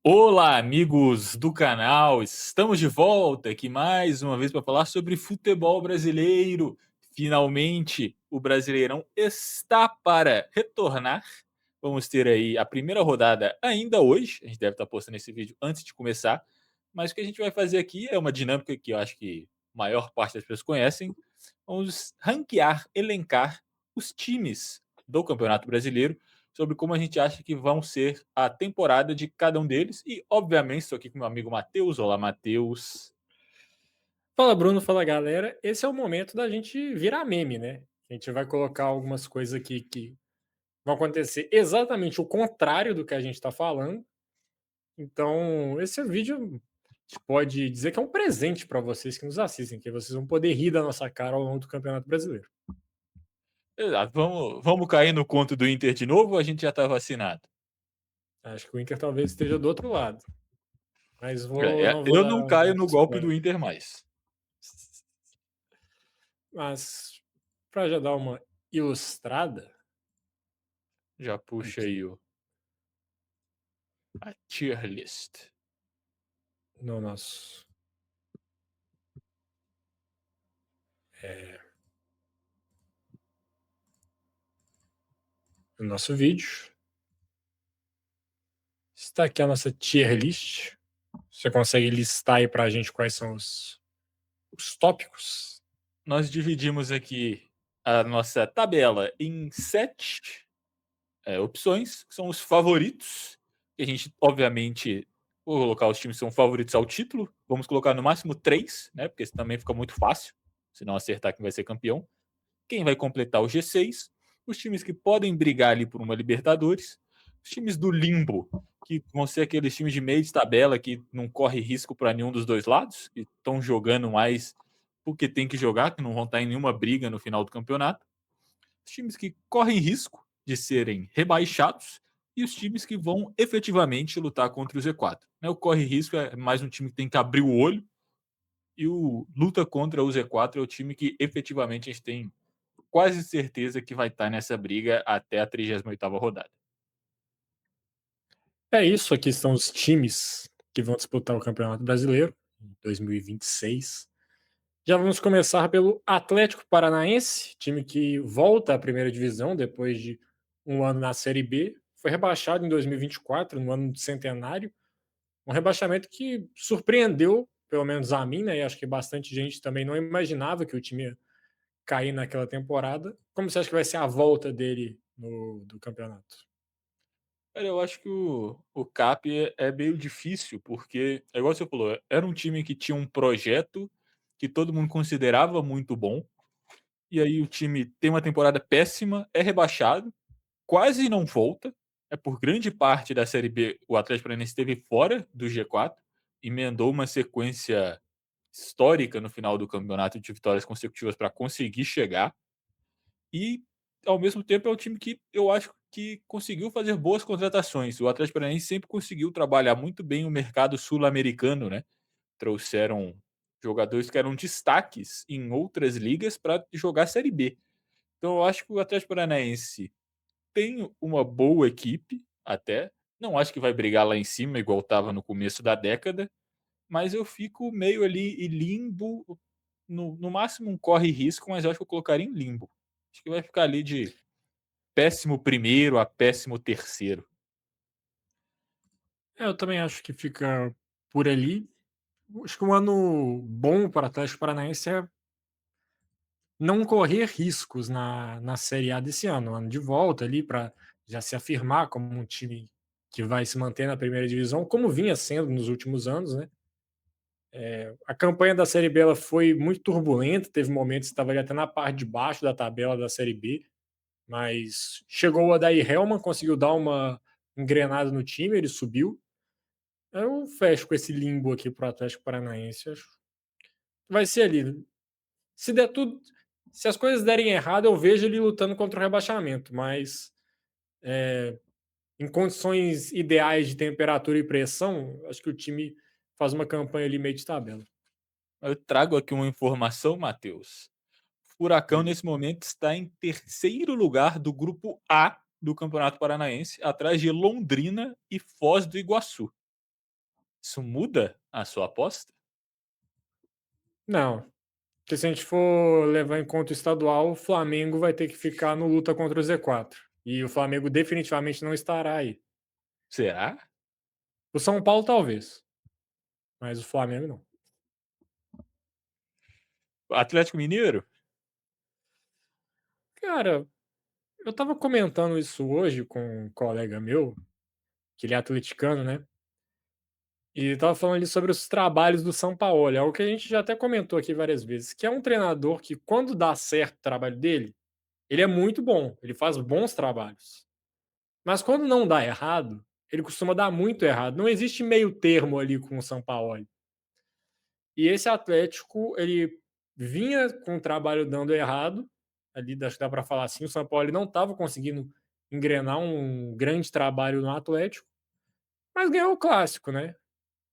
Olá, amigos do canal! Estamos de volta aqui mais uma vez para falar sobre futebol brasileiro. Finalmente, o Brasileirão está para retornar. Vamos ter aí a primeira rodada ainda hoje. A gente deve estar postando esse vídeo antes de começar. Mas o que a gente vai fazer aqui é uma dinâmica que eu acho que a maior parte das pessoas conhecem. Vamos ranquear, elencar os times do Campeonato Brasileiro sobre como a gente acha que vão ser a temporada de cada um deles. E, obviamente, estou aqui com meu amigo Matheus. Olá, Matheus. Fala Bruno, fala galera. Esse é o momento da gente virar meme, né? A gente vai colocar algumas coisas aqui que vão acontecer exatamente o contrário do que a gente está falando. Então, esse vídeo a gente pode dizer que é um presente para vocês que nos assistem, que vocês vão poder rir da nossa cara ao longo do Campeonato Brasileiro. Exato. Vamos cair no conto do Inter de novo ou a gente já está vacinado? Acho que o Inter talvez esteja do outro lado, mas não vou Eu dar não caio no golpe do spoiler. Inter mais. Mas para já dar uma ilustrada Já puxa aqui aí a tier list. no nosso é, no nosso vídeo, está aqui a nossa tier list. Você consegue listar aí para a gente quais são os tópicos? Nós dividimos aqui a nossa tabela em 7 opções, que são os favoritos, que a gente, obviamente, vou colocar os times que são favoritos ao título. Vamos colocar no máximo 3, né? Porque isso também fica muito fácil, se não acertar quem vai ser campeão. Quem vai completar o G6, os times que podem brigar ali por uma Libertadores, os times do limbo, que vão ser aqueles times de meio de tabela que não corre risco para nenhum dos dois lados, que estão jogando mais porque tem que jogar, que não vão estar em nenhuma briga no final do campeonato. Os times que correm risco de serem rebaixados e os times que vão efetivamente lutar contra o Z4. O corre risco é mais um time que tem que abrir o olho e o luta contra o Z4 é o time que efetivamente a gente tem quase certeza que vai estar nessa briga até a 38ª rodada. É isso, aqui estão os times que vão disputar o Campeonato Brasileiro em 2026. Já vamos começar pelo Atlético Paranaense, time que volta à primeira divisão depois de um ano na Série B. Foi rebaixado em 2024, no ano do centenário. Um rebaixamento que surpreendeu, pelo menos a mim, né? E acho que bastante gente também não imaginava que o time ia cair naquela temporada. Como você acha que vai ser a volta dele do campeonato? Cara, eu acho que o CAP é meio difícil, porque, é igual você falou, era um time que tinha um projeto que todo mundo considerava muito bom, e aí o time tem uma temporada péssima, é rebaixado, quase não volta. É por grande parte da Série B, o Atlético Paranaense esteve fora do G4, emendou uma sequência histórica no final do campeonato de vitórias consecutivas para conseguir chegar. E, ao mesmo tempo, é um time que eu acho que conseguiu fazer boas contratações. O Atlético Paranaense sempre conseguiu trabalhar muito bem o mercado sul-americano, né? Trouxeram jogadores que eram destaques em outras ligas para jogar Série B. Então, eu acho que o Atlético Paranaense tem uma boa equipe, até. Não acho que vai brigar lá em cima, igual estava no começo da década, mas eu fico meio ali em limbo. No máximo um corre risco, mas eu acho que eu colocaria em limbo. Acho que vai ficar ali de 11º a 13º. Eu também acho que fica por ali. Acho que um ano bom para o Atlético Paranaense é não correr riscos na Série A desse ano. Um ano de volta ali para já se afirmar como um time que vai se manter na primeira divisão, como vinha sendo nos últimos anos, né? A campanha da Série B ela foi muito turbulenta, teve momentos que estava ali até na parte de baixo da tabela da Série B, mas chegou o Adair Helman, conseguiu dar uma engrenada no time, ele subiu. Eu fecho com esse limbo aqui pro Atlético Paranaense. Acho que vai ser ali. Se der tudo, se as coisas derem errado, eu vejo ele lutando contra o rebaixamento, mas em condições ideais de temperatura e pressão, acho que o time faz uma campanha ali meio de tabela. Eu trago aqui uma informação, Matheus. Furacão, Diga. nesse momento, está em terceiro lugar do grupo A do Campeonato Paranaense, atrás de Londrina e Foz do Iguaçu. Isso muda a sua aposta? Não, porque se a gente for levar em conta o estadual, o Flamengo vai ter que ficar no luta contra o Z4. E o Flamengo definitivamente não estará aí. Será? O São Paulo talvez, mas o Flamengo não. Atlético Mineiro? Cara, eu estava comentando isso hoje com um colega meu, que ele é atleticano, né? E estava falando ali sobre os trabalhos do Sampaoli, algo que a gente já até comentou aqui várias vezes, que é um treinador que, quando dá certo o trabalho dele, ele é muito bom, ele faz bons trabalhos. Mas quando não dá errado, ele costuma dar muito errado. Não existe meio termo ali com o Sampaoli. E esse Atlético, ele vinha com o trabalho dando errado, ali acho que dá para falar assim, o Sampaoli não estava conseguindo engrenar um grande trabalho no Atlético, mas ganhou o clássico, né?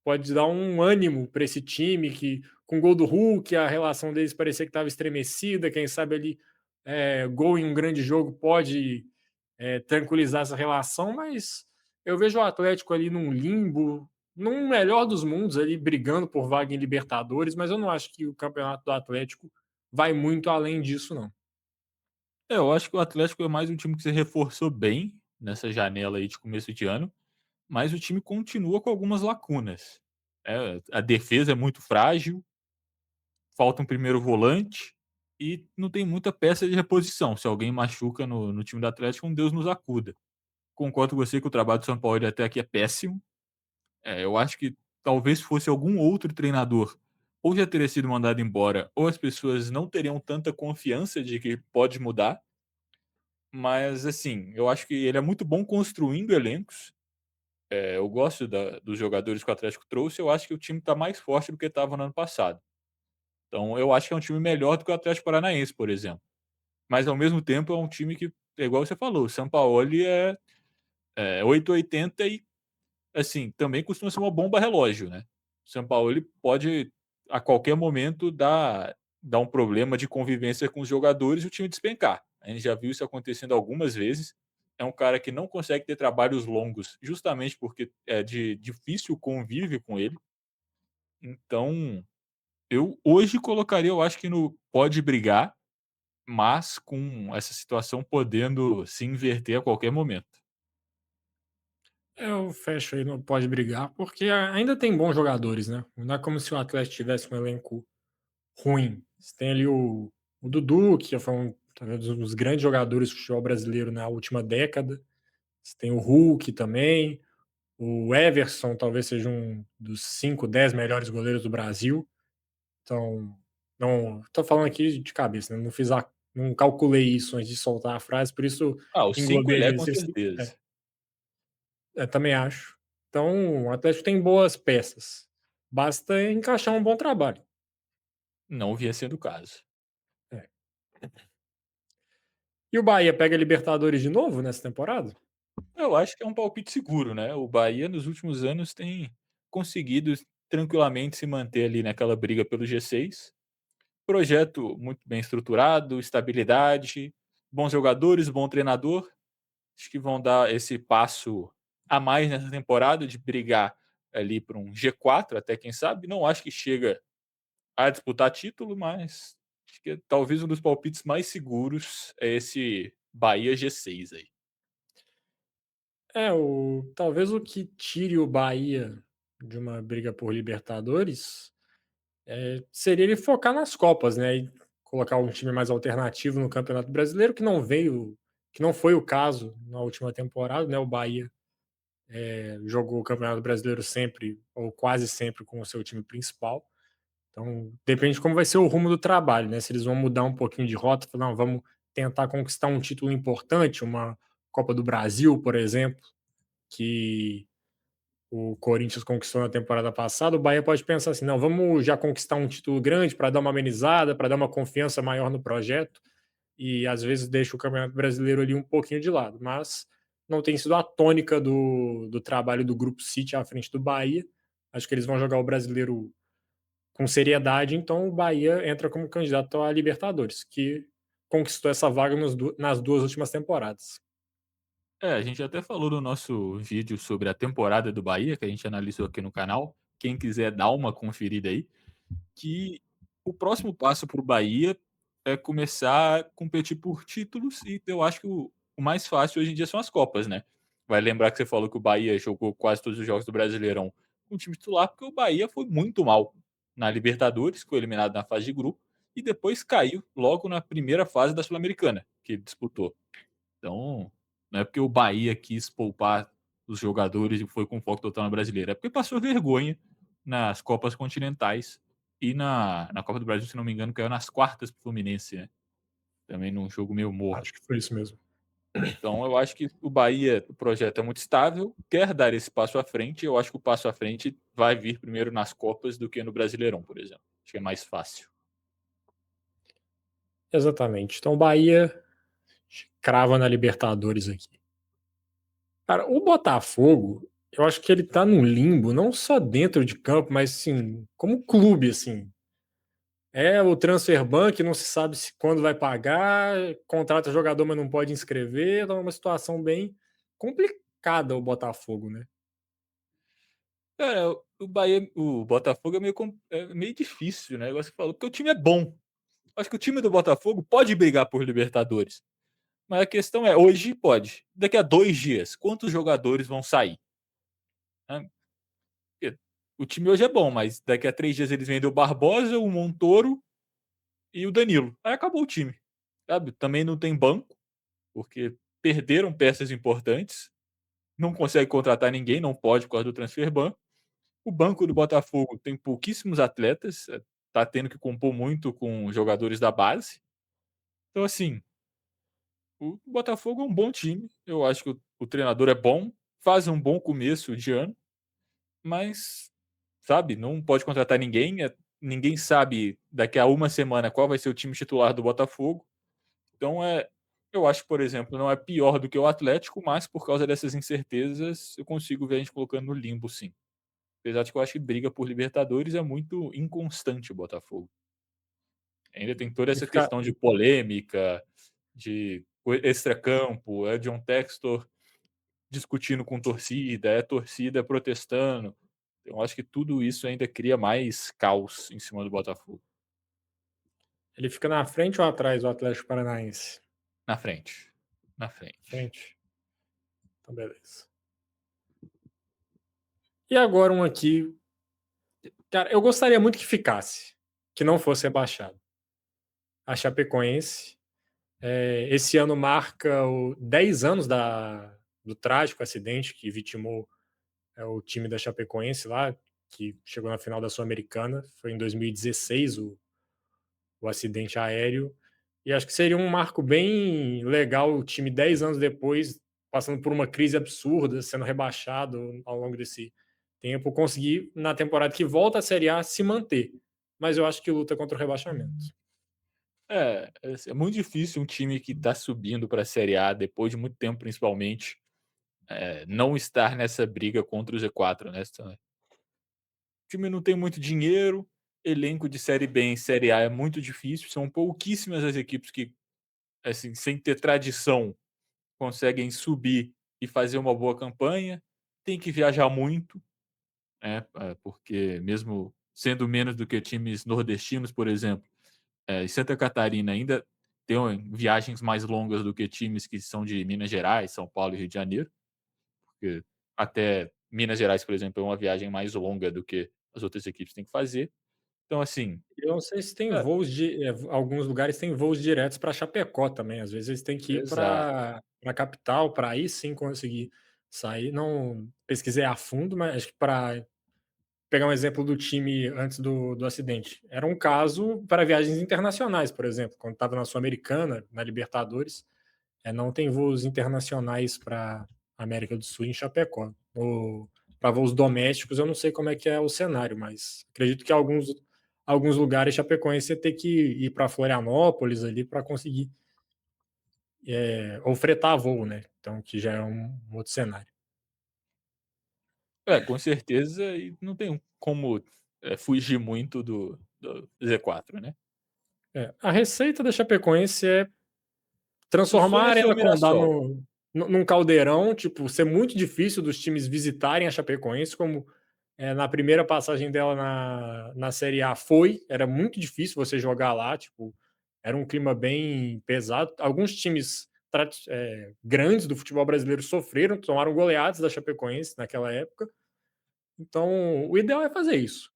Pode dar um ânimo para esse time que, com o gol do Hulk, a relação deles parecia que estava estremecida. Quem sabe ali, gol em um grande jogo pode tranquilizar essa relação, mas eu vejo o Atlético ali num limbo, num melhor dos mundos, ali brigando por vaga em Libertadores, mas eu não acho que o campeonato do Atlético vai muito além disso, não. É, eu acho que o Atlético é mais um time que se reforçou bem nessa janela aí de começo de ano, mas o time continua com algumas lacunas. A defesa é muito frágil, falta um primeiro volante e não tem muita peça de reposição. Se alguém machuca no time do Atlético, um Deus nos acuda. Concordo com você que o trabalho do São Paulo até aqui é péssimo. Eu acho que talvez fosse algum outro treinador, ou já teria sido mandado embora, ou as pessoas não teriam tanta confiança de que pode mudar. Mas, assim, eu acho que ele é muito bom construindo elencos. Eu gosto dos jogadores que o Atlético trouxe. Eu acho que o time está mais forte do que estava no ano passado. Então, eu acho que é um time melhor do que o Atlético Paranaense, por exemplo. Mas, ao mesmo tempo, é um time que, é igual você falou, o Sampaoli é 880 e, assim, também costuma ser uma bomba relógio, né? O Sampaoli pode, a qualquer momento, dar um problema de convivência com os jogadores e o time despencar. A gente já viu isso acontecendo algumas vezes. É um cara que não consegue ter trabalhos longos, justamente porque é de difícil convívio com ele. Então, eu hoje colocaria, eu acho que no pode brigar, mas com essa situação podendo se inverter a qualquer momento. Eu fecho aí, não pode brigar, porque ainda tem bons jogadores, né? Não é como se o Atlético tivesse um elenco ruim. Você tem ali o Dudu, que já foi talvez um dos grandes jogadores do futebol brasileiro na última década. Você tem o Hulk também. O Everson talvez seja um dos 5, 10 melhores goleiros do Brasil. Então, não tô falando aqui de cabeça, né? Não calculei isso antes de soltar a frase, por isso Os 5 englobei ele ali é com esses. certeza. Também acho. Então, o Atlético tem boas peças. Basta encaixar um bom trabalho. Não vinha sendo o caso. É. E o Bahia pega a Libertadores de novo nessa temporada? Eu acho que é um palpite seguro, né, o Bahia nos últimos anos tem conseguido tranquilamente se manter ali naquela briga pelo G6. Projeto muito bem estruturado, estabilidade, bons jogadores, bom treinador. Acho que vão dar esse passo a mais nessa temporada de brigar ali por um G4 até quem sabe. Não acho que chega a disputar título, mas acho que talvez um dos palpites mais seguros é esse Bahia G6 aí. Talvez o que tire o Bahia de uma briga por Libertadores, seria ele focar nas Copas, né, e colocar um time mais alternativo no Campeonato Brasileiro, que não foi o caso na última temporada, né, o Bahia, jogou o Campeonato Brasileiro sempre, ou quase sempre, com o seu time principal. Então, depende de como vai ser o rumo do trabalho, né, se eles vão mudar um pouquinho de rota, falar: "Não, vamos tentar conquistar um título importante, uma Copa do Brasil", por exemplo, que o Corinthians conquistou na temporada passada, o Bahia pode pensar assim: não, vamos já conquistar um título grande para dar uma amenizada, para dar uma confiança maior no projeto, e às vezes deixa o Campeonato Brasileiro ali um pouquinho de lado. Mas não tem sido a tônica do trabalho do Grupo City à frente do Bahia. Acho que eles vão jogar o brasileiro com seriedade, então o Bahia entra como candidato à Libertadores, que conquistou essa vaga nas duas últimas temporadas. A gente até falou no nosso vídeo sobre a temporada do Bahia, que a gente analisou aqui no canal. quem quiser dar uma conferida aí, que o próximo passo para o Bahia é começar a competir por títulos e eu acho que o mais fácil hoje em dia são as Copas, né. Vai lembrar que você falou que o Bahia jogou quase todos os jogos do Brasileirão com o time titular, porque o Bahia foi muito mal na Libertadores, foi eliminado na fase de grupo e depois caiu logo na primeira fase da Sul-Americana, que disputou. Então, não é porque o Bahia quis poupar os jogadores e foi com foco total na Brasileira, é porque passou vergonha nas Copas Continentais e na Copa do Brasil, se não me engano, caiu nas quartas para o Fluminense, né, também num jogo meio morno. Acho que foi isso mesmo. Então eu acho que o Bahia, o projeto é muito estável, quer dar esse passo à frente, eu acho que o passo à frente vai vir primeiro nas Copas do que no Brasileirão, por exemplo. Acho que é mais fácil. Exatamente. Então o Bahia crava na Libertadores aqui. Cara, o Botafogo, eu acho que ele tá num limbo, não só dentro de campo, mas assim, como clube, assim. É o transfer ban que não se sabe se quando vai pagar, contrata jogador, mas não pode inscrever, tá uma situação bem complicada o Botafogo, né. Cara, o Botafogo é meio difícil, né, igual você falou, porque o time é bom. Acho que o time do Botafogo pode brigar por Libertadores, mas a questão é, hoje pode, daqui a 2 dias, quantos jogadores vão sair? Né, porque o time hoje é bom, mas daqui a 3 dias eles vendem o Barbosa, o Montoro e o Danilo, aí acabou o time, sabe. Também não tem banco, porque perderam peças importantes, não consegue contratar ninguém, não pode por causa do transfer ban. O banco do Botafogo tem pouquíssimos atletas, tá tendo que compor muito com jogadores da base. Então assim, o Botafogo é um bom time, eu acho que o treinador é bom, faz um bom começo de ano, mas, sabe, não pode contratar ninguém, ninguém sabe daqui a uma semana qual vai ser o time titular do Botafogo. Então eu acho que, por exemplo, não é pior do que o Atlético, mas por causa dessas incertezas, eu consigo ver a gente colocando no limbo sim. Apesar de que eu acho que briga por Libertadores é muito inconstante o Botafogo. Ainda tem toda E essa fica questão de polêmica, de extracampo, é John Textor discutindo com torcida, é torcida protestando. Eu acho que tudo isso ainda cria mais caos em cima do Botafogo. ele fica na frente ou atrás do Atlético Paranaense? Na frente, na frente. Frente, então beleza. E agora um aqui, cara, eu gostaria muito que ficasse, que não fosse rebaixado. A Chapecoense, esse ano marca o 10 anos do trágico acidente que vitimou, o time da Chapecoense lá, que chegou na final da Sul-Americana, foi em 2016 o acidente aéreo. E acho que seria um marco bem legal o time 10 anos depois, passando por uma crise absurda, sendo rebaixado ao longo desse tempo, conseguir na temporada que volta à Série A se manter. Mas eu acho que luta contra o rebaixamento. É muito difícil um time que está subindo para a Série A depois de muito tempo principalmente, não estar nessa briga contra o Z4, né, o time não tem muito dinheiro, elenco de série B em série A é muito difícil, são pouquíssimas as equipes que, assim, sem ter tradição, conseguem subir e fazer uma boa campanha, tem que viajar muito, né, porque mesmo sendo menos do que times nordestinos, por exemplo, em Santa Catarina ainda tem viagens mais longas do que times que são de Minas Gerais, São Paulo e Rio de Janeiro, porque até Minas Gerais, por exemplo, é uma viagem mais longa do que as outras equipes têm que fazer. Então assim, Eu não sei se tem é, alguns lugares têm voos diretos para Chapecó também, às vezes eles têm que ir exato. para a capital para aí sim conseguir sair. Não pesquisei a fundo, mas acho que para pegar um exemplo do time antes do acidente, era um caso para viagens internacionais, por exemplo, quando estava na Sul-Americana, na Libertadores, não tem voos internacionais para América do Sul em Chapecó. Para voos domésticos, eu não sei como é que é o cenário, mas acredito que alguns lugares Chapecoense ia ter que ir para Florianópolis ali para conseguir, ou fretar voo, né, então que já é um outro cenário. Com certeza e não tem como, fugir muito do Z4, né. A receita da Chapecoense é O transformar sonho a é ser o Arena Condá Mirassol. num caldeirão, tipo, ser muito difícil dos times visitarem a Chapecoense, como Na primeira passagem dela na Série A era muito difícil você jogar lá, tipo, era um clima bem pesado. Alguns times grandes do futebol brasileiro sofreram, tomaram goleadas da Chapecoense naquela época. Então, o ideal é fazer isso.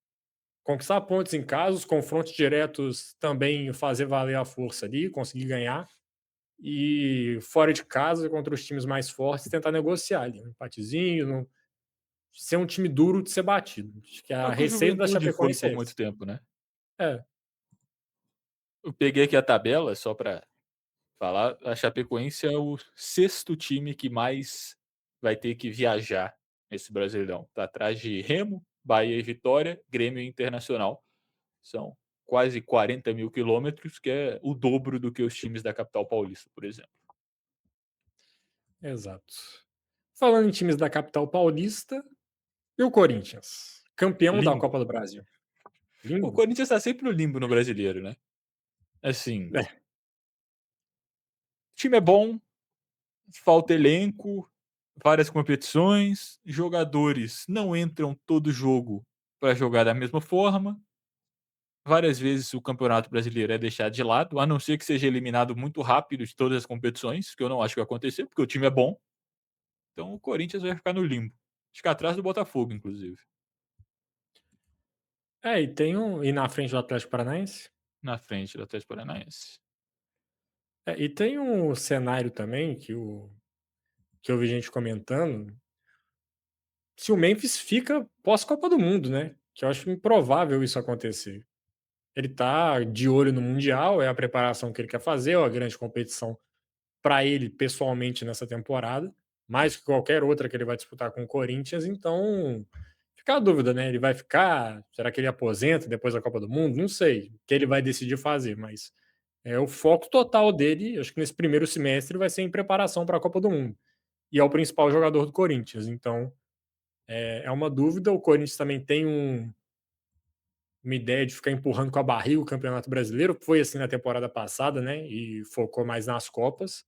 Conquistar pontos em casa, os confrontos diretos também fazer valer a força ali, conseguir ganhar. E fora de casa, contra os times mais fortes, tentar negociar ali, um empatezinho, ser um time duro de ser batido. Acho que É a o que o receita da Juventude foi Chapecoense por é essa. muito tempo, né. É, Eu peguei aqui a tabela só para falar, a Chapecoense é o sexto time que mais vai ter que viajar nesse Brasileirão. Tá atrás de Remo, Bahia e Vitória, Grêmio e Internacional. São quase 40.000 quilômetros, que é o dobro do que os times da capital paulista, por exemplo. exato. Falando em times da capital paulista, e o Corinthians? Campeão da Limbo. Copa do Brasil. O Limbo? Corinthians está sempre no limbo no brasileiro, né. Assim, É, o time é bom, falta elenco, várias competições, jogadores não entram todo jogo para jogar da mesma forma. Várias vezes o Campeonato Brasileiro é deixado de lado, a não ser que seja eliminado muito rápido de todas as competições, que eu não acho que vai acontecer, porque o time é bom. Então o Corinthians vai ficar no limbo. Fica atrás do Botafogo, inclusive, e na frente do Atlético Paranaense? na frente do Atlético Paranaense. E tem um cenário também que eu vi gente comentando, se o Memphis fica pós-Copa do Mundo, né, que eu acho improvável isso acontecer. Ele tá de olho no mundial, é a preparação que ele quer fazer, é a grande competição para ele pessoalmente nessa temporada, mais que qualquer outra que ele vai disputar com o Corinthians, então fica a dúvida, né? Ele vai ficar? Será que ele aposenta depois da Copa do Mundo? Não sei o que ele vai decidir fazer, mas o foco total dele, acho que nesse primeiro semestre, vai ser em preparação para a Copa do Mundo. E é o principal jogador do Corinthians, então é uma dúvida. O Corinthians também tem uma ideia de ficar empurrando com a barriga o Campeonato Brasileiro, foi assim na temporada passada, né? E focou mais nas Copas.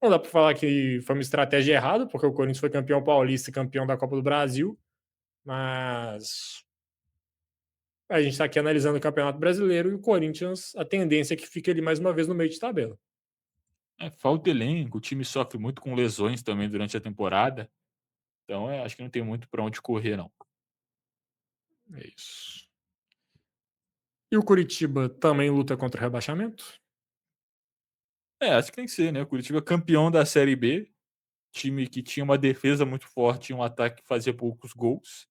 Não dá para falar que foi uma estratégia errada, porque o Corinthians foi campeão paulista e campeão da Copa do Brasil, mas a gente está aqui analisando o Campeonato Brasileiro e o Corinthians, a tendência é que fique ali mais uma vez no meio de tabela. É, falta elenco, o time sofre muito com lesões também durante a temporada, então acho que não tem muito para onde correr não. É isso. E o Curitiba também luta contra o rebaixamento? É, acho que tem que ser, né, o Curitiba é campeão da Série B, time que tinha uma defesa muito forte e um ataque que fazia poucos gols.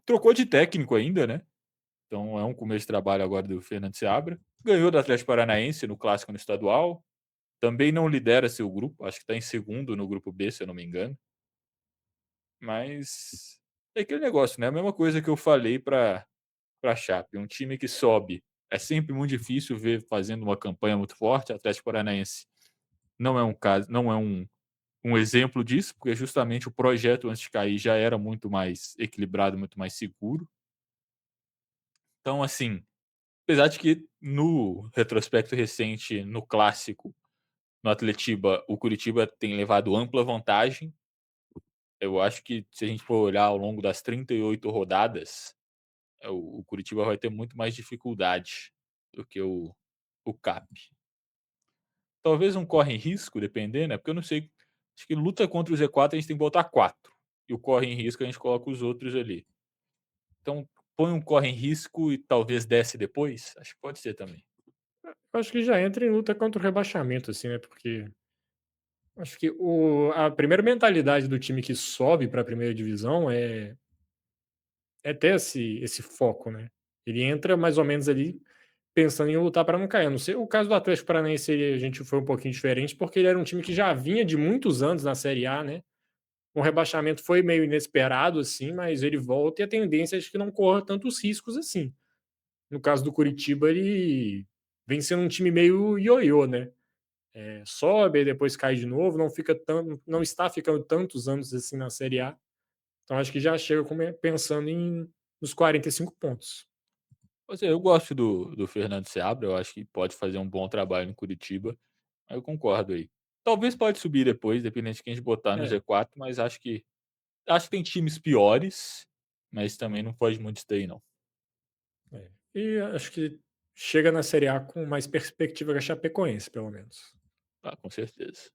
Trocou de técnico ainda, né, então é um começo de trabalho agora do Fernando Seabra. Ganhou do Atlético Paranaense no clássico no estadual, também não lidera seu grupo, acho que está em segundo no grupo B, se eu não me engano. Mas é aquele negócio, né, a mesma coisa que eu falei para Chape, um time que sobe, é sempre muito difícil ver fazendo uma campanha muito forte, Atlético Paranaense não é um caso, não é um exemplo disso, porque justamente o projeto antes de cair já era muito mais equilibrado, muito mais seguro. Então, assim, apesar de que no retrospecto recente, no clássico, no Atletiba, o Curitiba tem levado ampla vantagem. Eu acho que se a gente for olhar ao longo das 38 rodadas, o Curitiba vai ter muito mais dificuldade do que o CAP. Talvez um corre em risco, dependendo, né, porque eu não sei, acho que luta contra o Z4 a gente tem que botar 4 e o corre em risco a gente coloca os outros ali. Então, põe um corre em risco e talvez desce depois? Acho que pode ser também. Eu acho que já entra em luta contra o rebaixamento, assim, né? Porque acho que a primeira mentalidade do time que sobe para a primeira divisão é ter esse foco, né? Ele entra mais ou menos ali pensando em lutar para não cair. Eu não sei, o caso do Atlético Paranaense, a gente foi um pouquinho diferente, porque ele era um time que já vinha de muitos anos na Série A, né? O rebaixamento foi meio inesperado, assim, mas ele volta e a tendência é que não corra tantos riscos assim. No caso do Curitiba, ele vem sendo um time meio ioiô, né? Sobe, e depois cai de novo, não está ficando tantos anos assim na Série A. Então acho que já chega pensando nos 45 pontos. Pois é, eu gosto do Fernando Seabra, eu acho que pode fazer um bom trabalho no Curitiba, eu concordo aí. Talvez pode subir depois, dependendo de quem a gente botar no É, Z4, mas acho que Acho que tem times piores, mas também não foge muito disso daí não. É. E acho que chega na Série A com mais perspectiva que a Chapecoense, pelo menos. Ah, com certeza.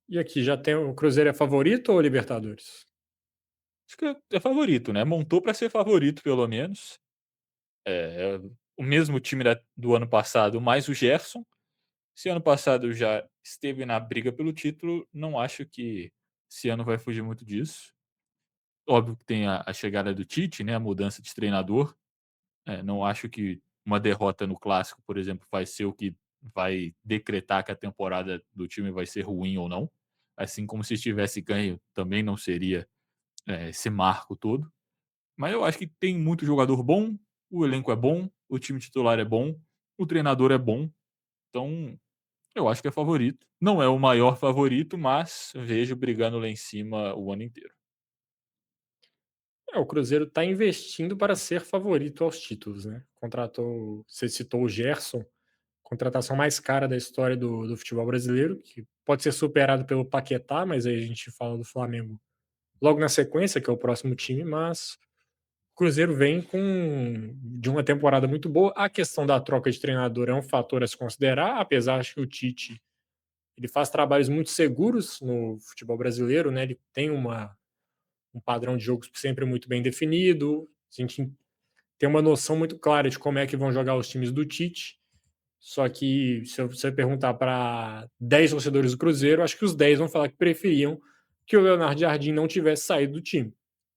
E aqui, já tem o Cruzeiro é favorito ou Libertadores? Acho que é favorito, né, montou para ser favorito pelo menos. É o mesmo time do ano passado, mais o Gerson. Se ano passado já esteve na briga pelo título, não acho que esse ano vai fugir muito disso. Óbvio que tem a chegada do Tite, né, a mudança de treinador. Não acho que uma derrota no clássico, por exemplo, vai ser o que vai decretar que a temporada do time vai ser ruim ou não. Assim como se tivesse ganho, também não seria, esse marco todo. Mas eu acho que tem muito jogador bom, o elenco é bom, o time titular é bom, o treinador é bom, então eu acho que é favorito. Não é o maior favorito, mas vejo brigando lá em cima o ano inteiro. É, o Cruzeiro está investindo para ser favorito aos títulos, né? Contratou, você citou o Gerson, contratação mais cara da história do futebol brasileiro, que pode ser superado pelo Paquetá, mas aí a gente fala do Flamengo logo na sequência, que é o próximo time, mas o Cruzeiro vem de uma temporada muito boa. A questão da troca de treinador é um fator a se considerar, apesar de que o Tite ele faz trabalhos muito seguros no futebol brasileiro, né? Ele tem um padrão de jogo sempre muito bem definido. A gente tem uma noção muito clara de como é que vão jogar os times do Tite. Só que se você perguntar para 10 torcedores do Cruzeiro, acho que os 10 vão falar que preferiam que o Leonardo Jardim não tivesse saído do time.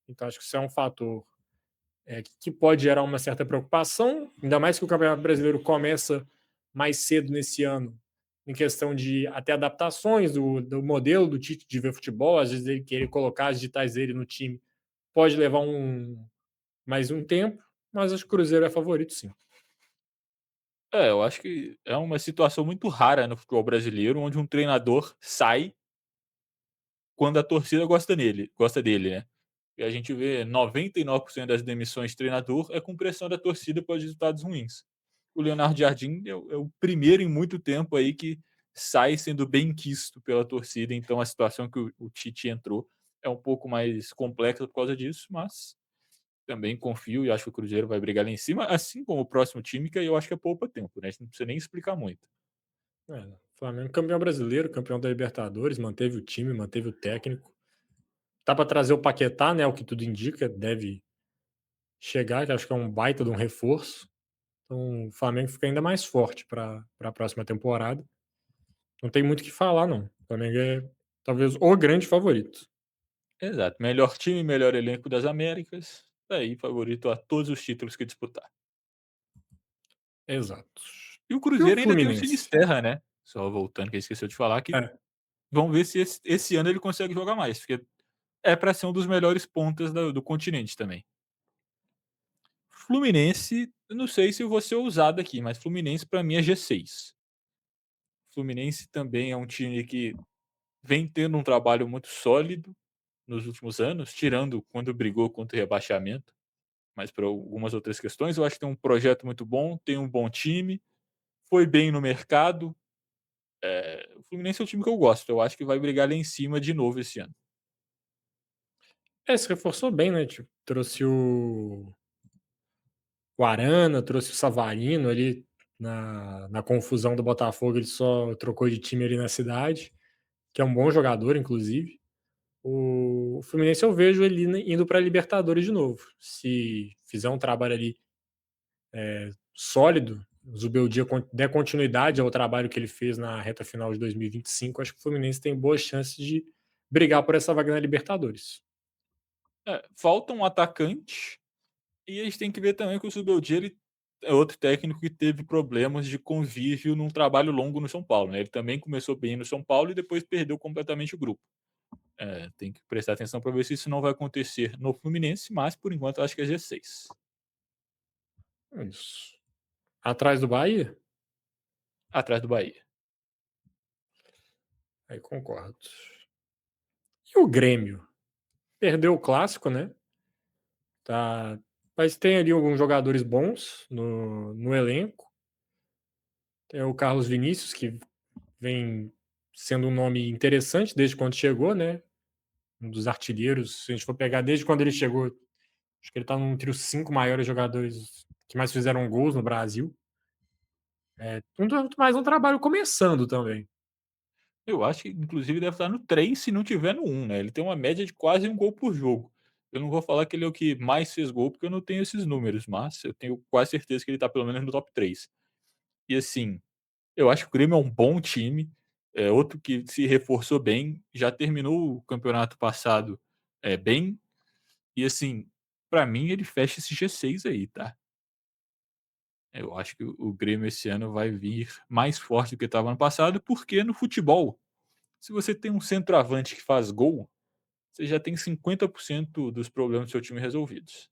Então acho que isso é um fator que pode gerar uma certa preocupação, ainda mais que o Campeonato Brasileiro começa mais cedo nesse ano, em questão de até adaptações do modelo do Tite de ver futebol, às vezes ele querer colocar as digitais dele no time pode levar mais um tempo, mas acho que o Cruzeiro é favorito sim. Eu acho que é uma situação muito rara no futebol brasileiro, onde um treinador sai quando a torcida gosta dele, né. E a gente vê 99% das demissões de treinador é com pressão da torcida para resultados ruins. O Leonardo Jardim é o primeiro em muito tempo aí que sai sendo bem quisto pela torcida, então a situação que o Tite entrou é um pouco mais complexa por causa disso, mas também confio e acho que o Cruzeiro vai brigar lá em cima, assim como o próximo time, que aí eu acho que é poupa tempo, né, a gente não precisa nem explicar muito. Flamengo campeão brasileiro, campeão da Libertadores, manteve o time, manteve o técnico. Tá para trazer o Paquetá, né? O que tudo indica, deve chegar, que acho que é um baita de um reforço. Então o Flamengo fica ainda mais forte para a próxima temporada. Não tem muito o que falar, não. O Flamengo é talvez o grande favorito. Exato, melhor time, melhor elenco das Américas, tá aí favorito a todos os títulos que disputar. Exato. E o E o Cruzeiro ainda tem o Fluminense? Sinisterra, né, só voltando que a gente esqueceu de falar que É. vamos ver se esse ano ele consegue jogar mais, porque é para ser um dos melhores pontas do continente também. Fluminense, eu não sei se eu vou ser ousado aqui, mas Fluminense para mim é G6. Fluminense também é um time que vem tendo um trabalho muito sólido nos últimos anos, tirando quando brigou contra o rebaixamento, mas por algumas outras questões, eu acho que tem um projeto muito bom, tem um bom time, foi bem no mercado. O Fluminense é o time que eu gosto, eu acho que vai brigar lá em cima de novo esse ano. É, se reforçou bem, né? Tipo, trouxe o Arana, trouxe o Savarino ali na confusão do Botafogo, ele só trocou de time ali na cidade, que é um bom jogador, inclusive. O Fluminense eu vejo ele indo para a Libertadores de novo. Se fizer um trabalho ali sólido, o Zubeldia der continuidade ao trabalho que ele fez na reta final de 2025, acho que o Fluminense tem boas chances de brigar por essa vaga na Libertadores. Falta um atacante e a gente tem que ver também que o Zubeldia ele é outro técnico que teve problemas de convívio num trabalho longo no São Paulo, né, ele também começou bem no São Paulo e depois perdeu completamente o grupo. Tem que prestar atenção para ver se isso não vai acontecer no Fluminense, mas por enquanto eu acho que é G6, É isso. Atrás do Bahia? atrás do Bahia. Aí concordo. E o Grêmio? Perdeu o clássico, né? Tá, mas tem ali alguns jogadores bons no elenco. Tem o Carlos Vinícius, que vem sendo um nome interessante desde quando chegou, né? um dos artilheiros, se a gente for pegar desde quando ele chegou, acho que ele tá entre os 5 maiores jogadores que mais fizeram gols no Brasil. Mais um trabalho começando também. Eu acho que inclusive deve estar no 3 se não tiver no um, né, ele tem uma média de quase um gol por jogo. Eu não vou falar que ele é o que mais fez gol, porque eu não tenho esses números, mas eu tenho quase certeza que ele tá pelo menos no top 3. E assim, eu acho que o Grêmio é um bom time, é outro que se reforçou bem, já terminou o campeonato passado, bem, e assim, pra mim ele fecha esse G6 aí, tá. Eu acho que o Grêmio esse ano vai vir mais forte do que estava ano passado, porque no futebol, se você tem um centroavante que faz gol, você já tem 50% dos problemas do seu time resolvidos.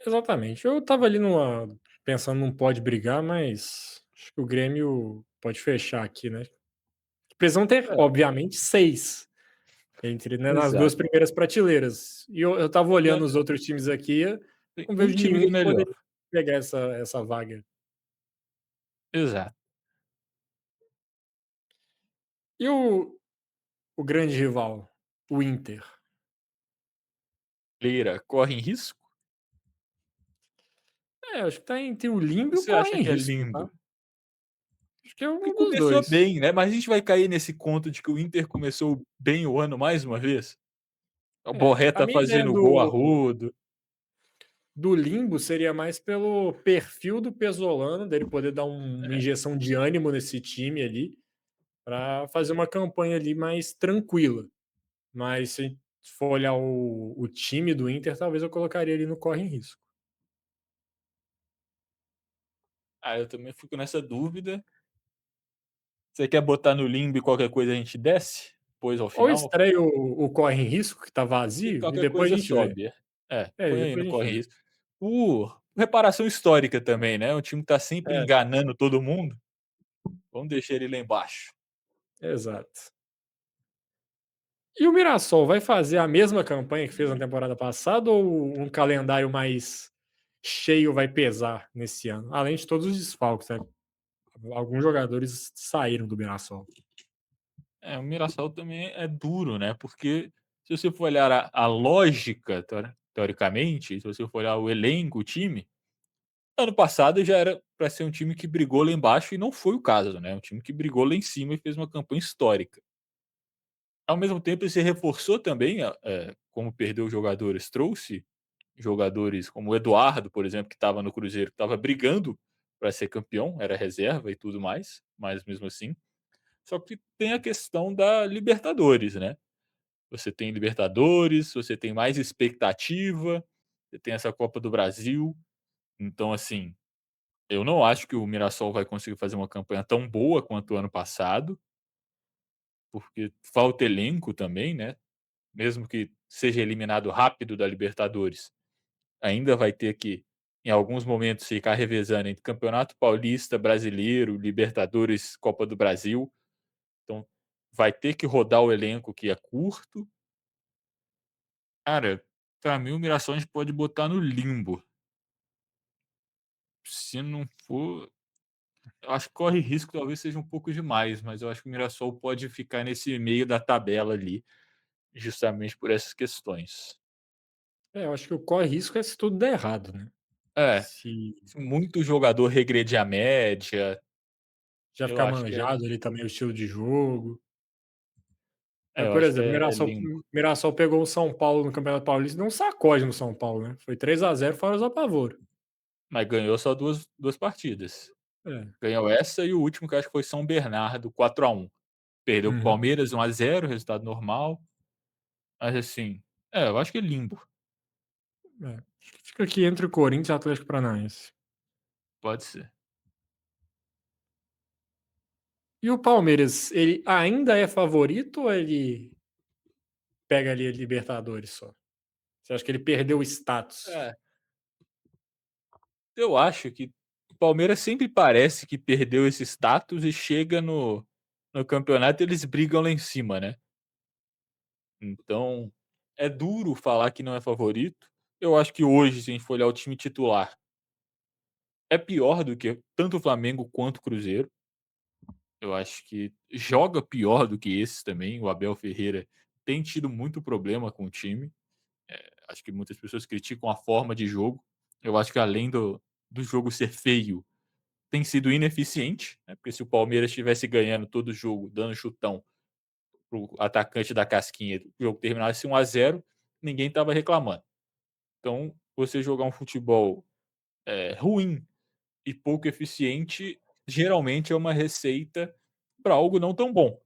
Exatamente. Eu estava ali pensando num pode brigar, mas acho que o Grêmio pode fechar aqui, né. Precisam ter, É, obviamente, 6 entre, né, nas 2 exato. primeiras prateleiras. E eu estava Já olhando os outros times aqui, eu tem não um vejo time nenhum que é que melhor. poderia pegar essa vaga. Exato. E o grande rival, o Inter? Leira corre em risco? Acho que tá entre o limbo e o Você corre acha em que é risco, tá. limbo? Acho que é Porque um dos começou 2. bem, né, mas a gente vai cair nesse conto de que o Inter começou bem o ano mais uma vez? O Borré A tá minha ideia fazendo gol a rodo. do limbo seria mais pelo perfil do Pesolano, dele poder dar uma É. injeção de ânimo nesse time ali, para fazer uma campanha ali mais tranquila. Mas se for olhar o time do Inter, talvez eu colocaria ele no corre em risco. Ah, eu também fico nessa dúvida. Você quer botar no limbo e qualquer coisa a gente desce, depois ao Ou final? estreia o corre em risco, que tá E vazio, e qualquer depois a coisa gente vê. sobe. É, E põe aí no depois a gente corre vê. risco. Por reparação histórica também, né, o time tá sempre É, enganando todo mundo, vamos deixar ele lá embaixo. exato. E o Mirassol vai fazer a mesma campanha que fez na temporada passada ou um calendário mais cheio vai pesar nesse ano? Além de todos os desfalques, né? Alguns jogadores saíram do Mirassol. É, o Mirassol também é duro, né, porque se você for olhar a lógica teoricamente, se você for olhar o elenco, o time, ano passado já era para ser um time que brigou lá embaixo e não foi o caso, né, um time que brigou lá em cima e fez uma campanha histórica. Ao mesmo tempo ele se reforçou também, como perdeu jogadores, trouxe jogadores como o Eduardo, por exemplo, que estava no Cruzeiro, que estava brigando para ser campeão, era reserva e tudo mais, mas mesmo assim. Só que tem a questão da Libertadores, né. Você tem Libertadores, você tem mais expectativa, você tem essa Copa do Brasil, então assim, eu não acho que o Mirassol vai conseguir fazer uma campanha tão boa quanto o ano passado, porque falta elenco também, né, mesmo que seja eliminado rápido da Libertadores, ainda vai ter que, em alguns momentos, ficar revezando entre Campeonato Paulista, Brasileiro, Libertadores, Copa do Brasil. Então, vai ter que rodar o elenco que é curto. Cara, pra mim o Mirassol a gente pode botar no limbo. Se não for, eu acho que corre risco, talvez seja um pouco demais, mas eu acho que o Mirassol pode ficar nesse meio da tabela ali, justamente por essas questões. Eu acho que o corre risco é se tudo der errado, né? É, Se se muito jogador regredir a média, já eu ficar acho que manjado ali também o estilo de jogo. Mas, eu por acho que exemplo, é limbo. Mirassol pegou o São Paulo no Campeonato Paulista e deu um sacode no São Paulo, né? Foi 3-0 fora os apavoro. Mas ganhou só duas partidas. É. Ganhou essa e o último que eu acho que foi São Bernardo, 4-1. Perdeu para o Uhum. Palmeiras 1-0, resultado normal, mas assim, eu acho que é limbo, É. Acho que fica aqui entre o Corinthians e o Atlético Paranaense. pode ser. E o Palmeiras, ele ainda é favorito ou ele pega ali a Libertadores só? Você acha que ele perdeu o status? É, eu acho que o Palmeiras sempre parece que perdeu esse status e chega no campeonato eles brigam lá em cima, né. Então, é duro falar que não é favorito. Eu acho que hoje, se a gente for olhar o time titular, é pior do que tanto o Flamengo quanto o Cruzeiro. Eu acho que joga pior do que esses também. O Abel Ferreira tem tido muito problema com o time. Acho que muitas pessoas criticam a forma de jogo. Eu acho que além do jogo ser feio, tem sido ineficiente, né, porque se o Palmeiras estivesse ganhando todo jogo, dando chutão pro atacante da casquinha, o jogo terminasse 1-0, ninguém estava reclamando. Então, você jogar um futebol, ruim e pouco eficiente, geralmente é uma receita para algo não tão bom.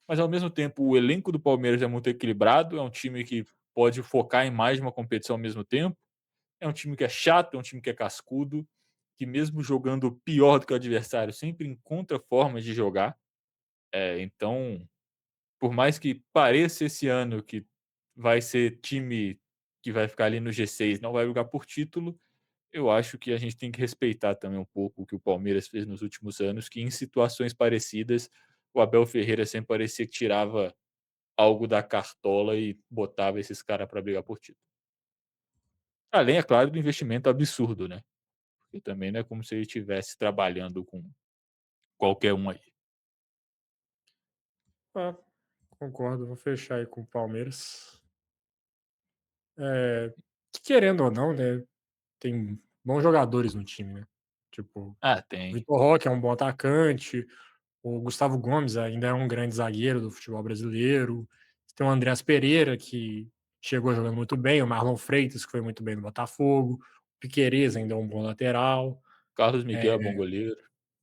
Mas ao mesmo tempo o elenco do Palmeiras é muito equilibrado, é um time que pode focar em mais de uma competição ao mesmo tempo, é um time que é chato, é um time que é cascudo, que mesmo jogando pior do que o adversário sempre encontra formas de jogar. Então, por mais que pareça esse ano que vai ser time que vai ficar ali no G6, não vai jogar por título, eu acho que a gente tem que respeitar também um pouco o que o Palmeiras fez nos últimos anos, que em situações parecidas o Abel Ferreira sempre parecia que tirava algo da cartola e botava esses caras para brigar por título. Além, é claro, do investimento absurdo, né, porque também não é como se ele estivesse trabalhando com qualquer um aí. Ah, concordo, vou fechar aí com o Palmeiras. Que querendo ou não, né, tem bons jogadores no time, né. Tipo, Ah, o tem. Vitor Roque é um bom atacante, o Gustavo Gomes ainda é um grande zagueiro do futebol brasileiro, tem o Andreas Pereira, que chegou jogando muito bem, o Marlon Freitas, que foi muito bem no Botafogo, o Piquerez ainda é um bom lateral, Carlos Miguel é eh, bom goleiro.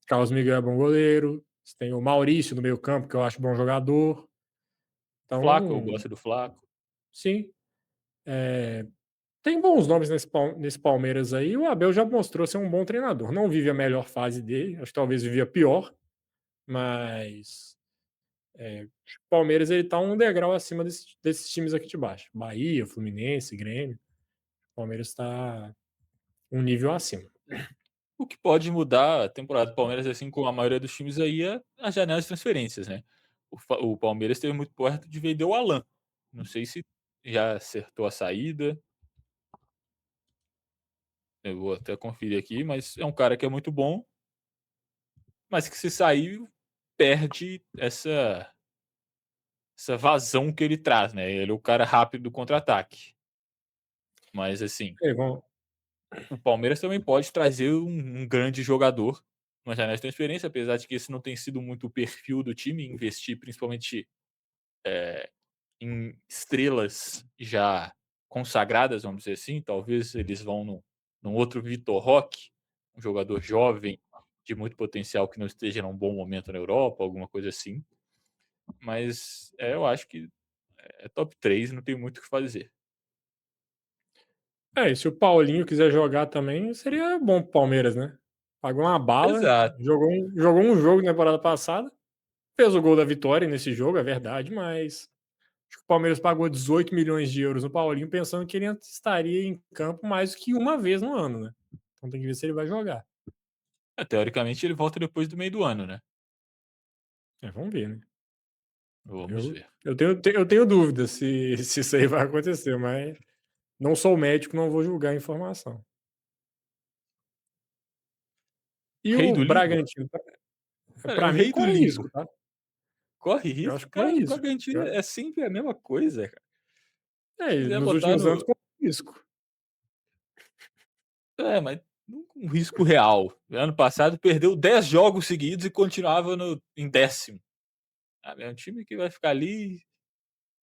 Carlos Miguel é bom goleiro, você tem o Maurício no meio-campo, que eu acho bom jogador. Flaco, eu Então, gosto do Flaco. sim, tem bons nomes nesse Palmeiras aí. O Abel já mostrou ser um bom treinador. Não vive a melhor fase dele, acho que talvez vivia pior, mas acho que o Palmeiras ele tá um degrau acima desses times aqui de baixo. Bahia, Fluminense, Grêmio. O Palmeiras está um nível acima. O que pode mudar a temporada do Palmeiras, assim como a maioria dos times aí, é a janela de transferências, né. O Palmeiras esteve muito perto de vender o Alan. Não sei se já acertou a saída, eu vou até conferir aqui, mas é um cara que é muito bom, mas que se sair, perde essa vazão que ele traz, né. Ele é o cara rápido do contra-ataque. Mas assim, É, vão o Palmeiras também pode trazer um grande jogador numa janela de transferência, apesar de que esse não tem sido muito o perfil do time, investir principalmente, em estrelas já consagradas, vamos dizer assim. Talvez eles vão num outro Vitor Roque, um jogador jovem de muito potencial que não esteja num bom momento na Europa, alguma coisa assim. Mas, eu acho que é top 3, não tem muito o que fazer. e se o Paulinho quiser jogar também, seria bom pro Palmeiras, né. Pagou uma bala, Exato. jogou um jogo na temporada passada, fez o gol da vitória nesse jogo, é verdade, mas acho que o Palmeiras pagou 18 milhões de euros no Paulinho, pensando que ele estaria em campo mais que uma vez no ano, né. Então tem que ver se ele vai jogar. Teoricamente ele volta depois do meio do ano, né. Vamos ver, né. Vamos Eu ver. eu tenho dúvidas se se isso aí vai acontecer, mas não sou médico, não vou julgar a informação. E Rei o do limbo? Bragantino, Cara, é o pra mim rei do corre limbo. risco, tá. Corre Eu risco? acho que corre Cara, o risco. Bragantino é sempre a mesma coisa, cara. Se E quiser nos botar últimos anos no corre risco. mas nunca um risco real. Ano passado perdeu 10 jogos seguidos e continuava no em 10º, sabe. É um time que vai ficar ali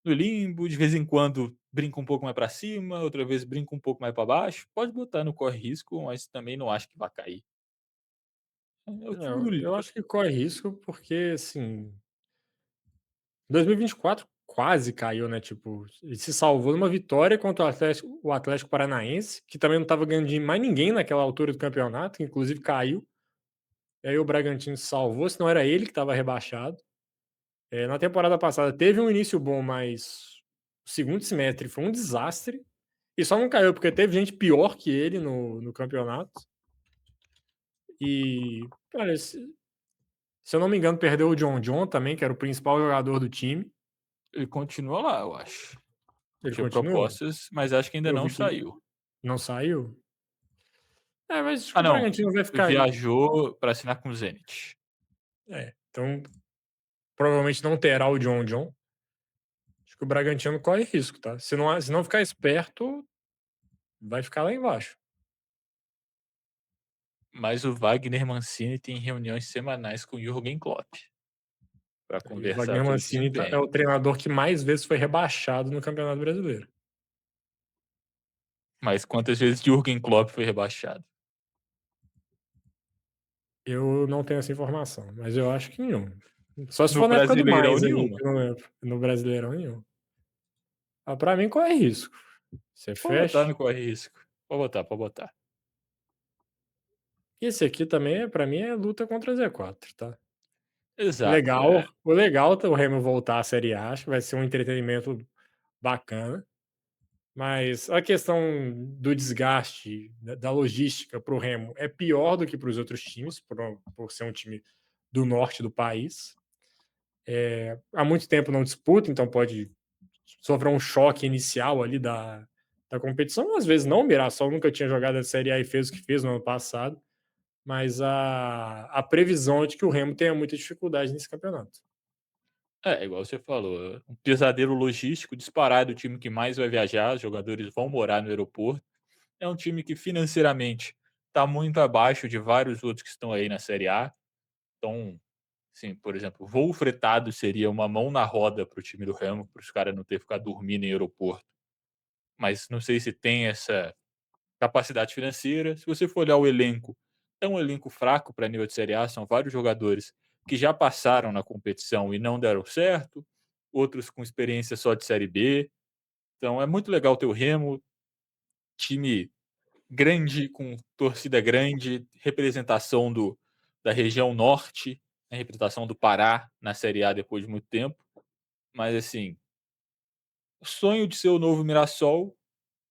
no limbo, de vez em quando brinca um pouco mais pra cima, outra vez brinca um pouco mais pra baixo. Pode botar no corre risco, mas também não acho que vai cair. É o time do Eu limbo. acho que corre risco, porque, assim, 2024 quase caiu, né, tipo, ele se salvou numa vitória contra o Atlético Paranaense, que também não estava ganhando de mais ninguém naquela altura do campeonato, que inclusive caiu. E aí o Bragantino se salvou, senão era ele que estava rebaixado. Na temporada passada teve um início bom, mas o segundo semestre foi um desastre. E só não caiu porque teve gente pior que ele no campeonato. E, cara, se eu não me engano, perdeu o John também, que era o principal jogador do time. Ele continua lá, eu acho. Ele Tinha continua? propostas, mas acho que ainda Eu não vi que saiu. não saiu. Mas acho que Ah, o não, Bragantino vai ficar aí. viajou para assinar com o Zenit. É. Então, provavelmente não terá o John John. Acho que o Bragantino corre risco, tá? Se não ficar esperto, vai ficar lá embaixo. Mas o Wagner Mancini tem reuniões semanais com o Jürgen Klopp para E o conversar Wagner sobre Mancini é desempenho. o treinador que mais vezes foi rebaixado no Campeonato Brasileiro. Mas quantas vezes Jürgen Klopp foi rebaixado? Eu não tenho essa informação, mas eu acho que nenhum. Só se No for na época do Brasileirão, Mais ali, nenhuma. que eu não lembro. No Brasileirão, nenhum. Ah, pra mim corre risco. Você Pode botar fecha. no corre risco. Pode botar, pode botar. E esse aqui também, pra mim, é luta contra Z4, tá? Exato, Legal, o legal é o Remo voltar à Série A, acho que vai ser um entretenimento bacana, mas a questão do desgaste, da logística para o Remo é pior do que para os outros times, por ser um time do norte do país. Há muito tempo não disputa, então pode sofrer um choque inicial ali da competição. Às vezes não, o Mirassol nunca tinha jogado a Série A e fez o que fez no ano passado, mas a previsão é de que o Remo tenha muita dificuldade nesse campeonato. igual você falou, um pesadelo logístico disparado, o time que mais vai viajar, os jogadores vão morar no aeroporto. É um time que financeiramente está muito abaixo de vários outros que estão aí na Série A. Então, sim, por exemplo, voo fretado seria uma mão na roda para o time do Remo, para os caras não ter que ficar dormindo em aeroporto. Mas não sei se tem essa capacidade financeira. Se você for olhar o elenco, é um elenco fraco para nível de Série A, são vários jogadores que já passaram na competição e não deram certo, outros com experiência só de Série B. Então é muito legal ter o Remo, time grande, com torcida grande, representação da região norte, né, representação do Pará na Série A depois de muito tempo. Mas assim, o sonho de ser o novo Mirassol,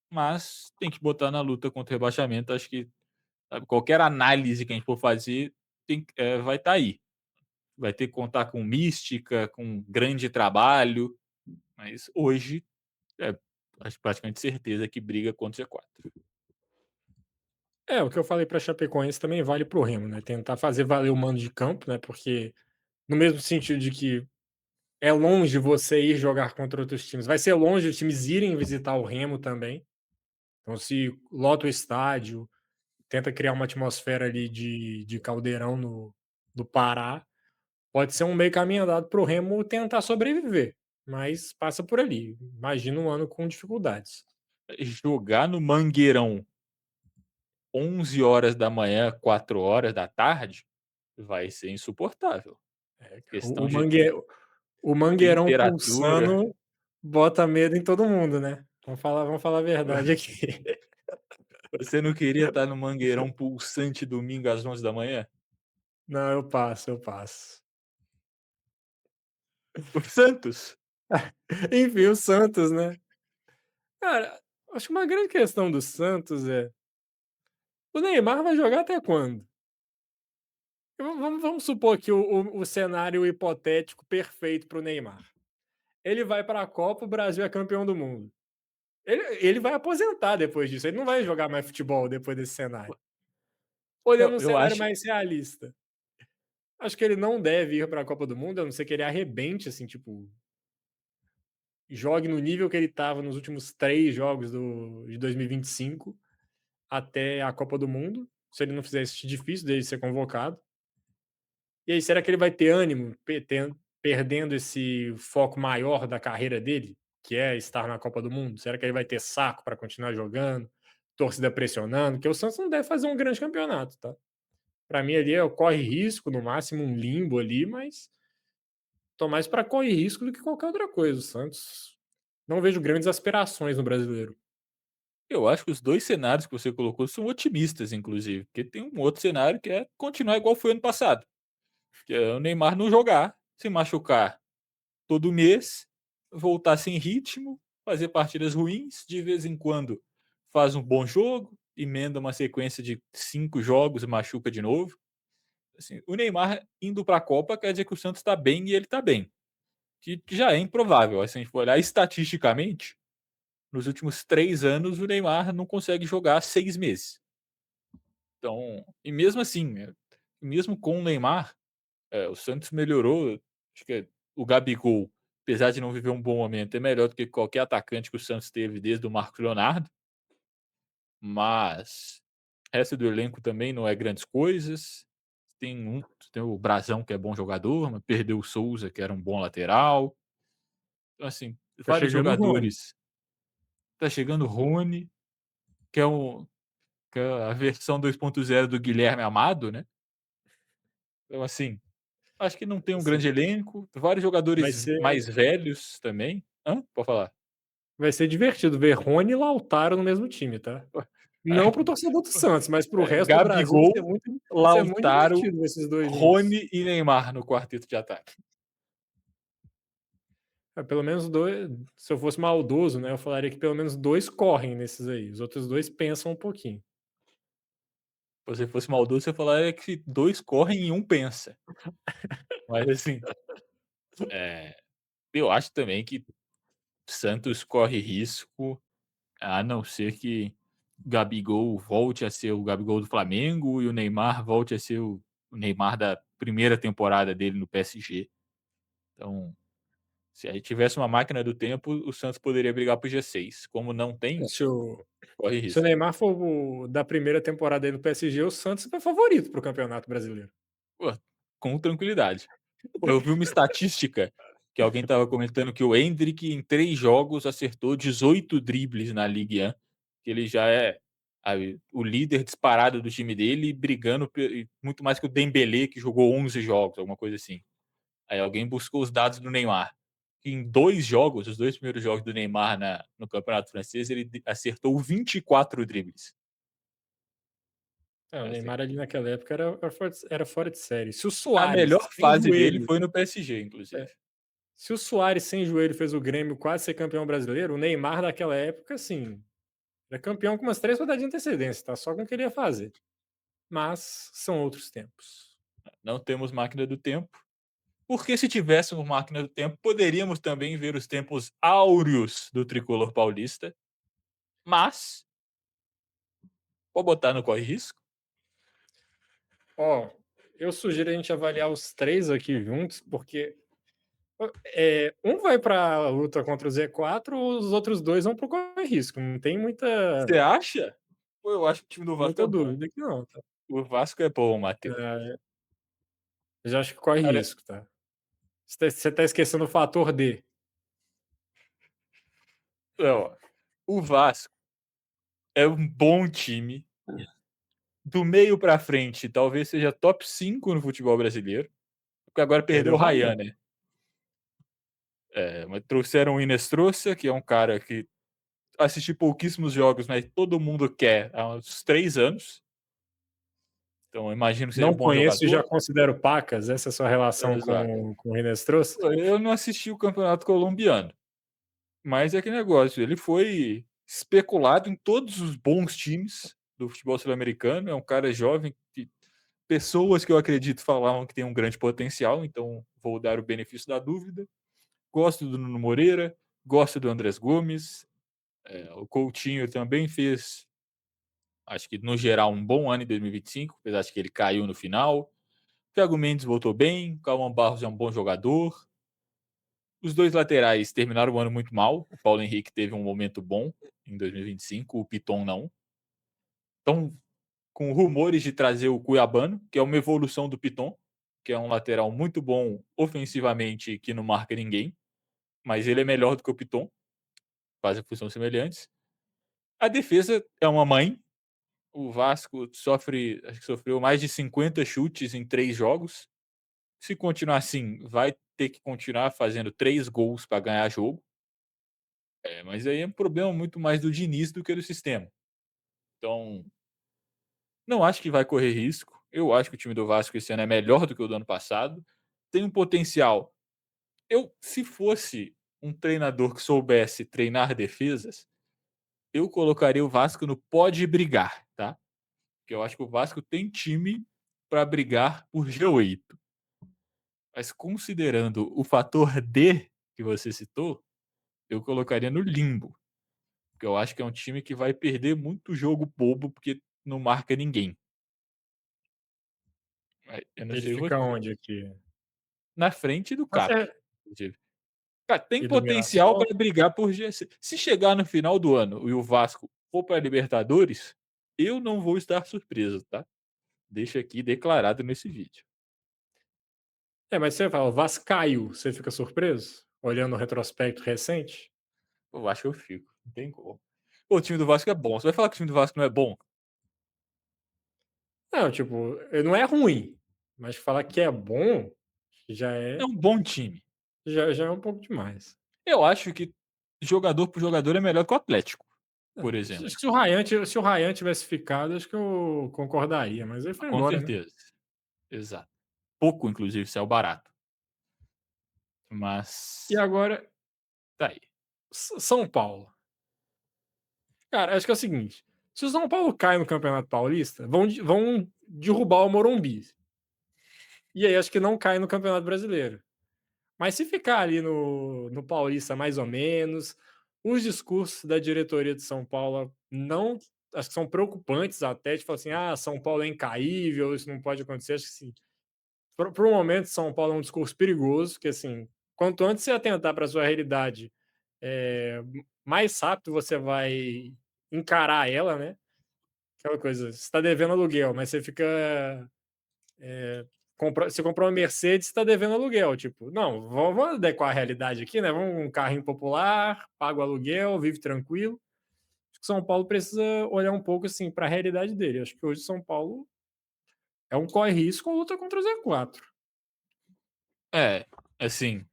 mas tem que botar na luta contra o rebaixamento. Acho que, sabe, qualquer análise que a gente for fazer vai estar aí. Vai ter que contar com mística, com grande trabalho, mas hoje é acho praticamente certeza que briga contra o G4. É, o que eu falei para Chapecoense também vale para o Remo, né, tentar fazer valer o mando de campo, né, porque no mesmo sentido de que é longe você ir jogar contra outros times, vai ser longe os times irem visitar o Remo também, então se lota o estádio, tenta criar uma atmosfera ali de caldeirão no Pará, pode ser um meio caminho andado para o Remo tentar sobreviver, mas passa por ali. Imagina um ano com dificuldades. Jogar no Mangueirão 11 horas da manhã, 4 horas da tarde, vai ser insuportável. É, cara, Questão de o Mangueirão temperatura. pulsando bota medo em todo mundo, né. Vamos falar a verdade aqui. Você não queria estar no Mangueirão pulsante domingo às 11 da manhã? Não, eu passo, eu passo. O Santos? Enfim, o Santos, né. Cara, acho que uma grande questão do Santos é: o Neymar vai jogar até quando? Vamos supor que o cenário hipotético perfeito para o Neymar. Ele vai para a Copa, o Brasil é campeão do mundo. Ele vai aposentar depois disso, ele não vai jogar mais futebol depois desse cenário. Não, Olhando um eu cenário acho mais realista, acho que ele não deve ir para a Copa do Mundo, a não ser que ele arrebente, assim, tipo, jogue no nível que ele estava nos últimos 3 jogos de 2025 até a Copa do Mundo. Se ele não fizer isso, é difícil dele ser convocado. E aí, será que ele vai ter ânimo perdendo esse foco maior da carreira dele, que é estar na Copa do Mundo? Será que ele vai ter saco para continuar jogando, torcida pressionando? Porque o Santos não deve fazer um grande campeonato, tá? Para mim ali corre risco, no máximo um limbo ali, mas tô mais para corre risco do que qualquer outra coisa. O Santos não vejo grandes aspirações no brasileiro. eu acho que os 2 cenários que você colocou são otimistas, inclusive, porque tem um outro cenário que é continuar igual foi ano passado, que é o Neymar não jogar, se machucar todo mês, voltar sem ritmo, fazer partidas ruins, de vez em quando faz um bom jogo, emenda uma sequência de 5 jogos e machuca de novo. Assim, o Neymar indo para a Copa quer dizer que o Santos está bem e ele está bem, que já é improvável. Assim, se a gente for olhar estatisticamente, nos últimos 3 anos o Neymar não consegue jogar 6 meses. Então, e mesmo assim, mesmo com o Neymar, O Santos melhorou, acho que o Gabigol, apesar de não viver um bom momento, é melhor do que qualquer atacante que o Santos teve desde o Marcos Leonardo, mas o resto do elenco também não é grandes coisas. Tem o Brazão, que é bom jogador, mas perdeu o Souza, que era um bom lateral. Então, assim, Tá vários chegando o Rony. jogadores. Tá chegando o Rony, que é um que é a versão 2.0 do Guilherme Amado, né. Então, assim, acho que não tem um Assim, grande elenco, vários vai jogadores ser mais velhos também. Pode falar. vai ser divertido ver Rony e Lautaro no mesmo time, tá. Não para o torcedor do Santos, mas para o resto do Brasil Gabigol, vai ser muito Lautaro, divertido ver esses 2 juntos. Rony e Neymar no quarteto de ataque. É, pelo menos 2. Se eu fosse maldoso, né, eu falaria que pelo menos 2 correm nesses aí, os outros 2 pensam um pouquinho. Se você fosse maldoso, você falaria que 2 correm e um pensa. Mas assim, eh, eu acho também que Santos corre risco, a não ser que Gabigol volte a ser o Gabigol do Flamengo e o Neymar volte a ser o Neymar da primeira temporada dele no PSG. Então, se a gente tivesse uma máquina do tempo, o Santos poderia brigar para o G6. Como não É, tem, corre se o risco. Neymar for o da primeira temporada aí no PSG, o Santos é favorito para o Campeonato Brasileiro. Pô, com tranquilidade. Pô, eu vi uma estatística que alguém estava comentando que o Endrick em 3 jogos acertou 18 dribles na Ligue 1, que ele já é o líder disparado do time dele, brigando muito mais que o Dembélé, que jogou 11 jogos, alguma coisa assim. Aí alguém buscou os dados do Neymar. Em 2 jogos, os 2 primeiros jogos do Neymar no campeonato francês, ele acertou 24 dribles. É, o Assim, Neymar ali naquela época era fora de série. Se o a Suárez, melhor sem fase dele joelho, foi no PSG, inclusive. é, se o Suárez sem joelho fez o Grêmio quase ser campeão brasileiro, o Neymar daquela época, assim, era campeão com umas 3 rodadas de antecedência, tá, só com o que ele ia fazer. Mas são outros tempos. Não temos máquina do tempo, porque se tivéssemos máquina do tempo, poderíamos também ver os tempos áureos do tricolor paulista, mas pode botar no corre risco. Ó, eu sugiro a gente avaliar os 3 aqui juntos, porque, um vai pra luta contra o Z4, os outros 2 vão para o corre risco, não tem Você acha? Pô, eu acho que o time do Vasco é muita bom. dúvida aqui não, tá. O Vasco é bom, Matheus. Eh, eu já acho que corre Cara, risco, tá. Você tá esquecendo o fator D. ó, o Vasco é um bom time. Do meio pra frente, talvez seja top 5 no futebol brasileiro, porque agora perdeu Perdeu o o Ryan, Ryan. né. Mas trouxeram o Inestrosa, que é um cara que assisti pouquíssimos jogos, mas todo mundo quer há uns 3 anos, então eu imagino que seja um Não bom conheço e já jogador. considero pacas, essa é a sua relação Exato. com o Hinestrosa? Pô, eu não assisti o campeonato colombiano, mas é aquele negócio, ele foi especulado em todos os bons times do futebol sul-americano, é um cara jovem que pessoas que eu acredito falavam que tem um grande potencial, então vou dar o benefício da dúvida. Gosto do Nuno Moreira, gosto do Andrés Gomes, o Coutinho também fez, acho que no geral, um bom ano em 2025, apesar de que ele caiu no final. Thiago Mendes voltou bem, Calvão Barros é um bom jogador. Os 2 laterais terminaram o ano muito mal, o Paulo Henrique teve um momento bom em 2025, o Piton não. Então, com rumores de trazer o Cuiabano, que é uma evolução do Piton, que é um lateral muito bom ofensivamente, que não marca ninguém, mas ele é melhor do que o Piton, fazem funções semelhantes. A defesa é uma mãe. O Vasco acho que sofreu mais de 50 chutes em 3 jogos. Se continuar assim, vai ter que continuar fazendo 3 gols para ganhar jogo. Mas aí é um problema muito mais do Diniz do que do sistema. Então, não acho que vai correr risco. Eu acho que o time do Vasco esse ano é melhor do que o do ano passado. Tem um potencial. Se fosse um treinador que soubesse treinar defesas, eu colocaria o Vasco no pode brigar, tá? Porque eu acho que o Vasco tem time para brigar por G8. Mas considerando o fator D que você citou, eu colocaria no limbo. Porque eu acho que é um time que vai perder muito jogo bobo porque não marca ninguém. Eu não Ele sei fica você. onde aqui? Na frente do Você Cap, inclusive. Cara, tem e do potencial Mirassol? para brigar por GC. Se chegar no final do ano e o Vasco for pra Libertadores, eu não vou estar surpreso, tá? Deixa aqui declarado nesse vídeo. É, mas você fala: "O Vasco caiu", você fica surpreso? Olhando o retrospecto recente? Eu acho que eu fico, não tem como. Pô, o time do Vasco é bom. Você vai falar que o time do Vasco não é bom? Não, tipo, não é ruim, mas falar que é bom já É é um bom time. já é um pouco demais. Eu acho que jogador por jogador é melhor que o Atlético, É, por se exemplo. se o Ryan tivesse ficado, acho que eu concordaria, mas ele foi Com embora, né. certeza. Exato. Pouco, inclusive, saiu barato. E Mas agora, tá aí. São Paulo. Cara, acho que é o seguinte, se o São Paulo cai no Campeonato Paulista, vão derrubar o Morumbi. E aí acho que não cai no Campeonato Brasileiro. Mas se ficar ali no Paulista mais ou menos, os discursos da diretoria de São Paulo não acho que são preocupantes até, de falar assim: "Ah, São Paulo é incaível, isso não pode acontecer", acho que sim. Para o momento, São Paulo é um discurso perigoso, que assim, quanto antes você atentar para a sua realidade, mais rápido você vai encarar ela, né. Aquela coisa, você está devendo aluguel, mas você fica, você comprou uma Mercedes, você está devendo aluguel, tipo, não, vamos adequar a realidade aqui, né, vamos um carrinho popular, paga o aluguel, vive tranquilo. Acho que São Paulo precisa olhar um pouco, assim, para a realidade dele. Acho que hoje São Paulo é um corre risco ou luta contra o Z4. É, assim,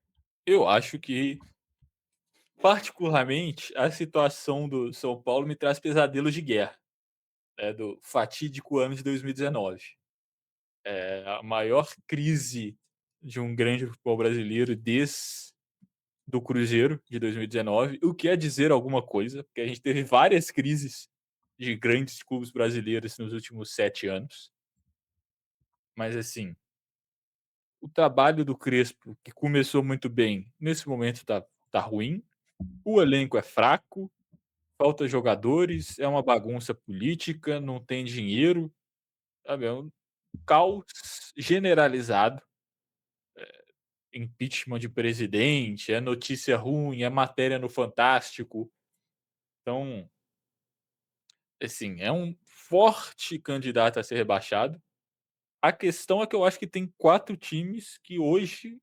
eu acho que, particularmente, a situação do São Paulo me traz pesadelos de guerra, né, do fatídico ano de 2019. É a maior crise de um grande futebol brasileiro desde do Cruzeiro de 2019, o que é dizer alguma coisa, porque a gente teve várias crises de grandes clubes brasileiros nos últimos 7 anos. Mas assim, o trabalho do Crespo, que começou muito bem, nesse momento tá ruim. O elenco é fraco, falta jogadores, é uma bagunça política, não tem dinheiro, sabe, é um caos generalizado. Impeachment de presidente, é notícia ruim, é matéria no Fantástico. Então, assim, é um forte candidato a ser rebaixado. A questão é que eu acho que tem 4 times que hoje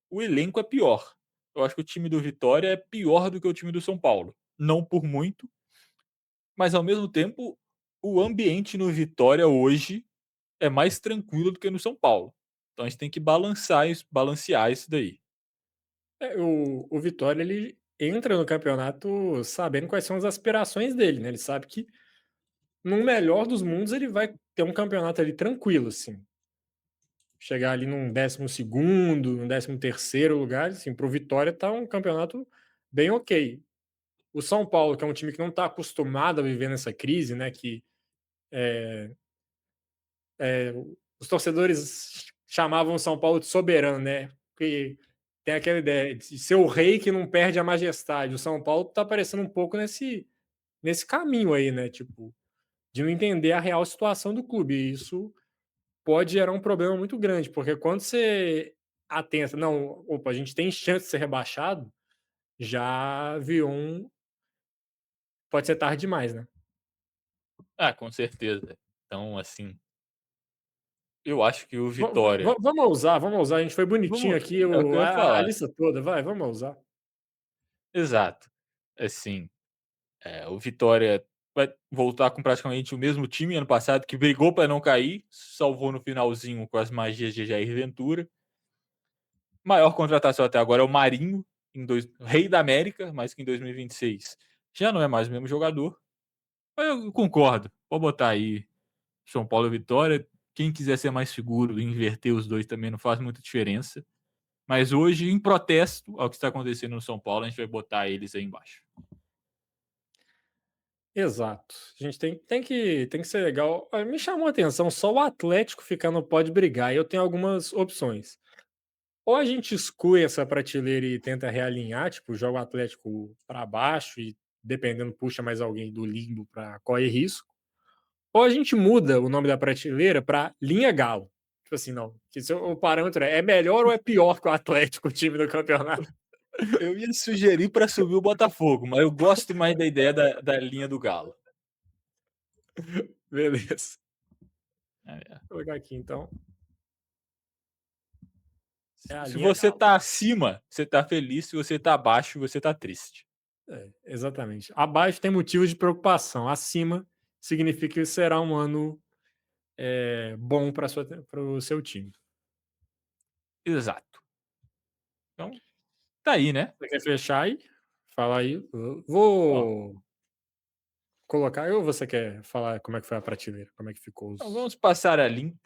o elenco é pior. Eu acho que o time do Vitória é pior do que o time do São Paulo. Não por muito, mas ao mesmo tempo, o ambiente no Vitória hoje é mais tranquilo do que no São Paulo. Então a gente tem que balancear isso daí. O Vitória, ele entra no campeonato sabendo quais são as aspirações dele, né, ele sabe que, no melhor dos mundos, ele vai ter um campeonato ali tranquilo, assim. Chegar ali num 12º, num 13º lugar, assim, para o Vitória tá um campeonato bem ok. O São Paulo, que é um time que não está acostumado a viver nessa crise, né, que os torcedores chamavam o São Paulo de soberano, né, porque tem aquela ideia de ser o rei que não perde a majestade. O São Paulo tá parecendo um pouco nesse caminho aí, né, tipo, de não entender a real situação do clube, e isso pode gerar um problema muito grande, porque quando você atenta: "Não, opa, a gente tem chance de ser rebaixado", já virou pode ser tarde demais, né. Ah, com certeza. Então, assim, eu acho que o Va va va Vitória vamos ousar, a gente foi bonitinho vamos aqui, é o que eu ia a falar. lista toda, vai, vamos ousar. Exato. Assim, o Vitória vai voltar com praticamente o mesmo time ano passado, que brigou para não cair, salvou no finalzinho com as magias de Jair Ventura. Maior contratação até agora é o Marinho, rei da América, mas que em 2026 já não é mais o mesmo jogador. Mas eu concordo, pode botar aí São Paulo e Vitória. Quem quiser ser mais seguro e inverter os dois também não faz muita diferença. Mas hoje, em protesto ao que está acontecendo no São Paulo, a gente vai botar eles aí embaixo. Exato. A gente tem que ser legal. Me chamou a atenção só o Atlético ficar no pode brigar, e eu tenho algumas opções. Ou a gente exclui essa prateleira e tenta realinhar, tipo, joga o Atlético para baixo e, dependendo, puxa mais alguém do limbo para correr risco. Ou a gente muda o nome da prateleira para linha Galo. Tipo assim, não, que se o parâmetro é melhor ou é pior que o Atlético, o time do campeonato? Eu ia sugerir para subir o Botafogo, mas eu gosto mais da ideia da linha do Galo. Beleza. É. Vou colocar aqui então, é a Se linha você Galo. tá acima, você tá feliz, se você tá abaixo, você tá triste. É, exatamente. Abaixo tem motivos de preocupação, acima significa que será um ano, bom para o seu time. Exato. Então, tá aí, né. Você quer fechar aí? Fala aí. Ó, Vou colocar ou você quer falar como é que foi a prateleira? Como é que ficou então os. vamos passar a limpo.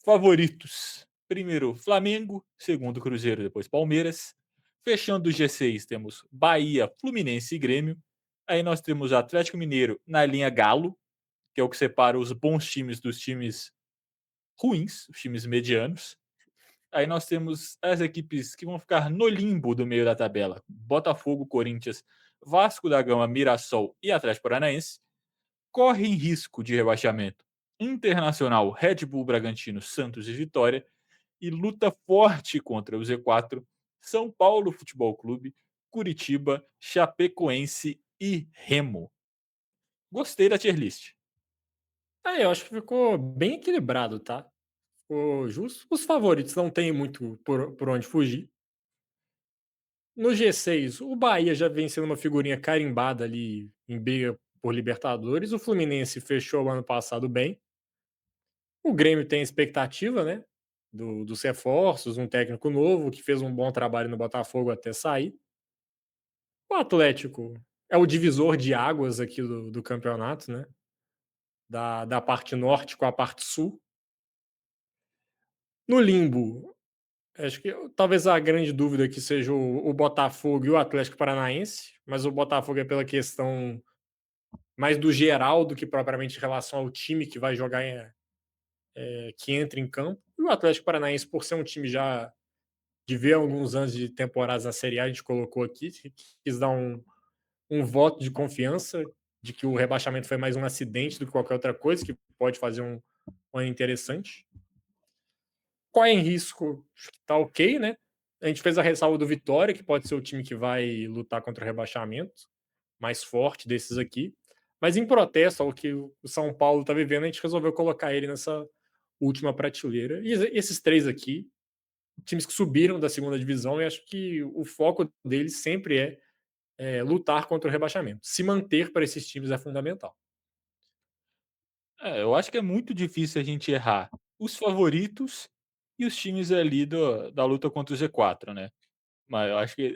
Favoritos: primeiro Flamengo, segundo Cruzeiro, depois Palmeiras. Fechando o G6 temos Bahia, Fluminense e Grêmio. Aí nós temos Atlético Mineiro na linha Galo, que é o que separa os bons times dos times ruins, os times medianos. Aí nós temos as equipes que vão ficar no limbo do meio da tabela: Botafogo, Corinthians, Vasco da Gama, Mirassol e Atlético Paranaense. Correm risco de rebaixamento Internacional, Red Bull Bragantino, Santos e Vitória. E luta forte contra o Z4, São Paulo Futebol Clube, Curitiba, Chapecoense e Remo. Gostei da tier list. Eu acho que ficou bem equilibrado, tá? Ficou justo. Os favoritos não tem muito por onde fugir. No G6, o Bahia já vem sendo uma figurinha carimbada ali em briga por Libertadores. O Fluminense fechou o ano passado bem. O Grêmio tem expectativa, né? Dos reforços, um técnico novo que fez um bom trabalho no Botafogo até sair. O Atlético é o divisor de águas aqui do campeonato, né? Da parte norte com a parte sul. No limbo, acho que talvez a grande dúvida aqui seja o Botafogo e o Atlético Paranaense, mas o Botafogo é pela questão mais do geral do que propriamente em relação ao time que vai jogar, que entra em campo. E o Atlético Paranaense, por ser um time já de ver alguns anos de temporadas na Série A, a gente colocou aqui, quis dar um voto de confiança de que o rebaixamento foi mais um acidente do que qualquer outra coisa, que pode fazer um ano interessante. Qual é em risco? Acho que tá ok, né? A gente fez a ressalva do Vitória, que pode ser o time que vai lutar contra o rebaixamento, mais forte desses aqui. Mas em protesto ao que o São Paulo está vivendo, a gente resolveu colocar ele nessa última prateleira. E esses três aqui, times que subiram da segunda divisão, e acho que o foco deles sempre lutar contra o rebaixamento. Se manter para esses times é fundamental. Eu acho que é muito difícil a gente errar os favoritos e os times ali da luta contra o Z4, né? Mas eu acho que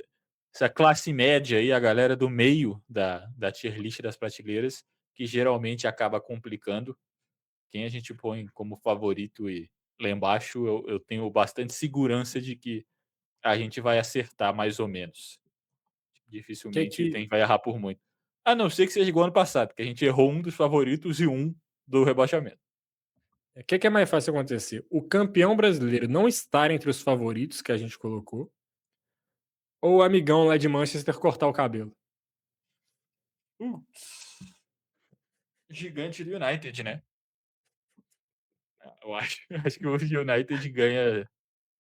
essa classe média aí, a galera do meio da tier list das prateleiras, que geralmente acaba complicando. Quem a gente põe como favorito e lá embaixo, eu tenho bastante segurança de que a gente vai acertar mais ou menos. Que Dificilmente que, tem vai errar por muito. A não ser que seja igual ano passado, que a gente errou um dos favoritos e um do rebaixamento. que é mais fácil acontecer? O campeão brasileiro não estar entre os favoritos que a gente colocou, ou o amigão lá de Manchester cortar o cabelo? Putz, gigante do United, né? Eu acho, acho que o United ganha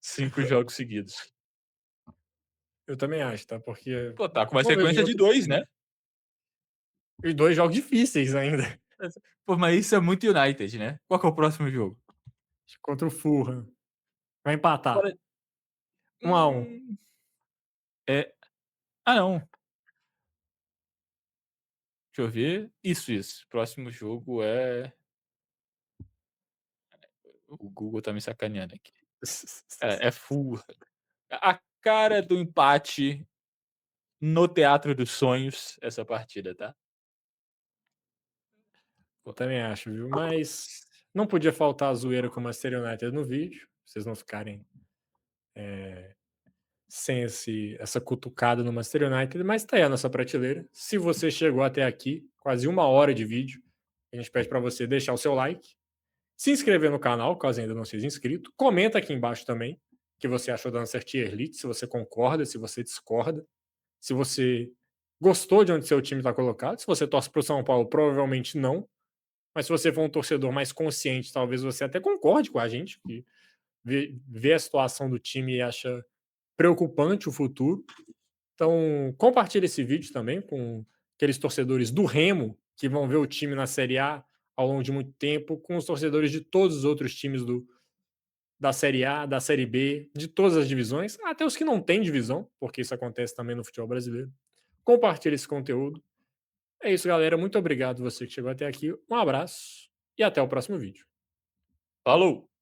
5 jogos seguidos. Eu também acho, tá? Porque Pô, tá com uma não vejo sequência de outro 2, time. né? E dois jogos difíceis ainda. Pô, mas isso é muito United, né? Qual que é o próximo jogo? Contra o Fulham. Vai empatar. Fora 1-1. hum, é não, deixa eu ver. Isso. Próximo jogo é o Google tá me sacaneando aqui. É Fulham. A cara do empate no Teatro dos Sonhos, essa partida, tá? Eu também acho, viu? Mas não podia faltar a zoeira com o Manchester United no vídeo. Pra vocês não ficarem sem essa cutucada no Manchester United. Mas tá aí a nossa prateleira. Se você chegou até aqui, quase 1 hora de vídeo, a gente pede para você deixar o seu like, se inscrever no canal, caso ainda não seja inscrito. Comenta aqui embaixo também o que você achou da nossa tier list, se você concorda, se você discorda, se você gostou de onde seu time está colocado. Se você torce para o São Paulo, provavelmente não. Mas se você for um torcedor mais consciente, talvez você até concorde com a gente, que vê a situação do time e acha preocupante o futuro. Então, compartilhe esse vídeo também com aqueles torcedores do Remo que vão ver o time na Série A ao longo de muito tempo, com os torcedores de todos os outros times da Série A, da Série B, de todas as divisões, até os que não têm divisão, porque isso acontece também no futebol brasileiro. Compartilhe esse conteúdo. É isso, galera. Muito obrigado você que chegou até aqui. Um abraço e até o próximo vídeo. Falou!